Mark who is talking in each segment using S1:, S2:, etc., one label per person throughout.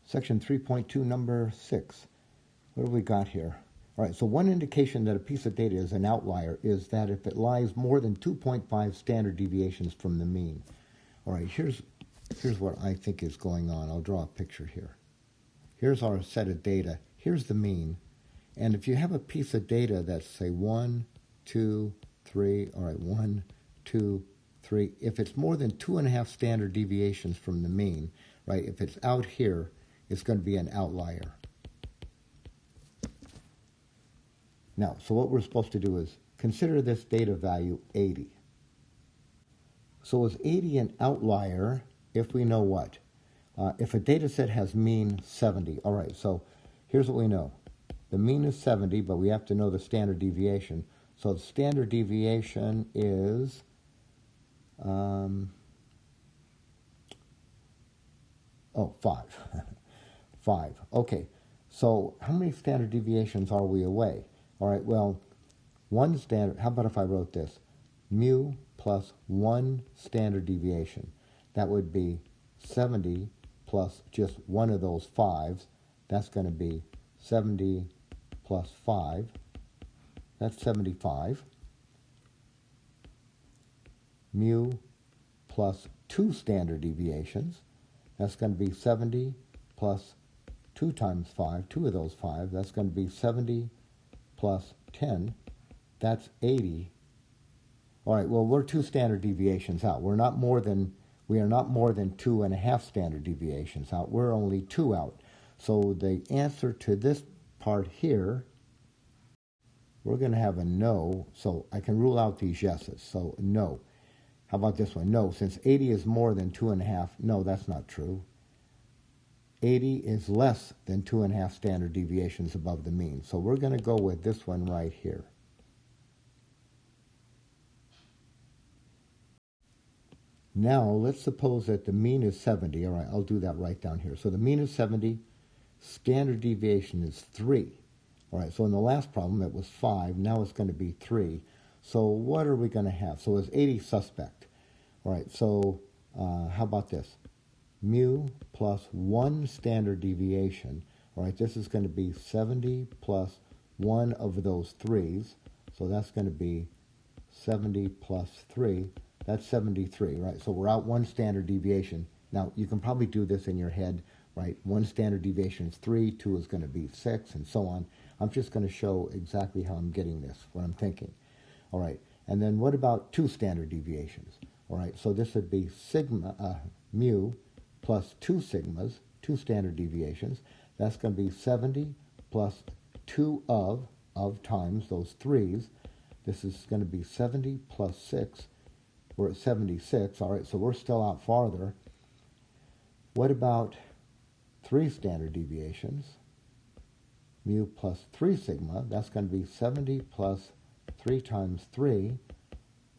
S1: Section 3.2, number 6. What have we got here? All right, so one indication that a piece of data is an outlier is that if it lies more than 2.5 standard deviations from the mean. All right, here's what I think is going on. I'll draw a picture here. Here's our set of data. Here's the mean. And if you have a piece of data that's, say, 1, 2, 3, all right, 1, 2, 3. If it's more than 2.5 standard deviations from the mean, right, if it's out here, it's going to be an outlier. Now, so what we're supposed to do is consider this data value 80. So is 80 an outlier if we know what? If a data set has mean 70. All right, so here's what we know. The mean is 70, but we have to know the standard deviation. So the standard deviation is 5. 5. Okay, so how many standard deviations are we away? All right, well, one standard, how about if I wrote this? Mu plus 1 standard deviation. That would be 70 plus just one of those 5s. That's going to be 70 plus 5. That's 75. Mu plus 2 standard deviations. That's going to be 70 plus 2 times 5, 2 of those 5. That's going to be 70 plus 10. That's 80. All right, well, we're 2 standard deviations out. We are not more than 2.5 standard deviations out. We're only 2 out. So the answer to this part here, we're going to have a no. So I can rule out these yeses. So no. How about this one? No, since 80 is more than 2.5. No, that's not true. 80 is less than 2.5 standard deviations above the mean. So we're going to go with this one right here. Now, let's suppose that the mean is 70. All right, I'll do that right down here. So the mean is 70. Standard deviation is 3. All right, so in the last problem, it was 5. Now it's going to be 3. So what are we going to have? So is 80 suspect? All right, so how about this? Mu plus 1 standard deviation. All right, this is going to be 70 plus 1 of those 3s. So that's going to be 70 plus 3. That's 73, right? So we're out 1 standard deviation. Now, you can probably do this in your head, right? 1 standard deviation is 3, 2 is going to be 6, and so on. I'm just going to show exactly how I'm getting this, what I'm thinking. All right, and then what about 2 standard deviations? All right, so this would be sigma, mu plus 2 sigmas, 2 standard deviations. That's going to be 70 plus 2 of times those 3s. This is going to be 70 plus 6. We're at 76. All right, so we're still out farther. What about 3 standard deviations? Mu plus 3 sigma. That's going to be 70 plus 3 times 3.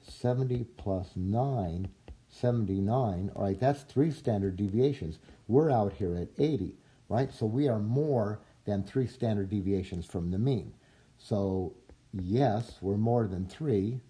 S1: 70 plus 9, 79. All right, that's 3 standard deviations. We're out here at 80, right? So we are more than 3 standard deviations from the mean. So yes, we're more than 3.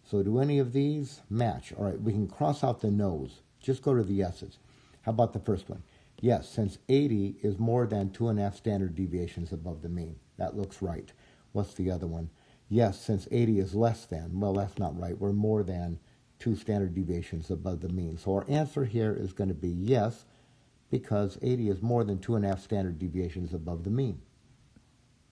S1: So do any of these match? All right, we can cross out the no's. Just go to the yeses. How about the first one? Yes, since 80 is more than 2.5 standard deviations above the mean. That looks right. What's the other one? Yes, since 80 is less than. Well, that's not right. We're more than 2 standard deviations above the mean. So our answer here is going to be yes, because 80 is more than 2.5 standard deviations above the mean.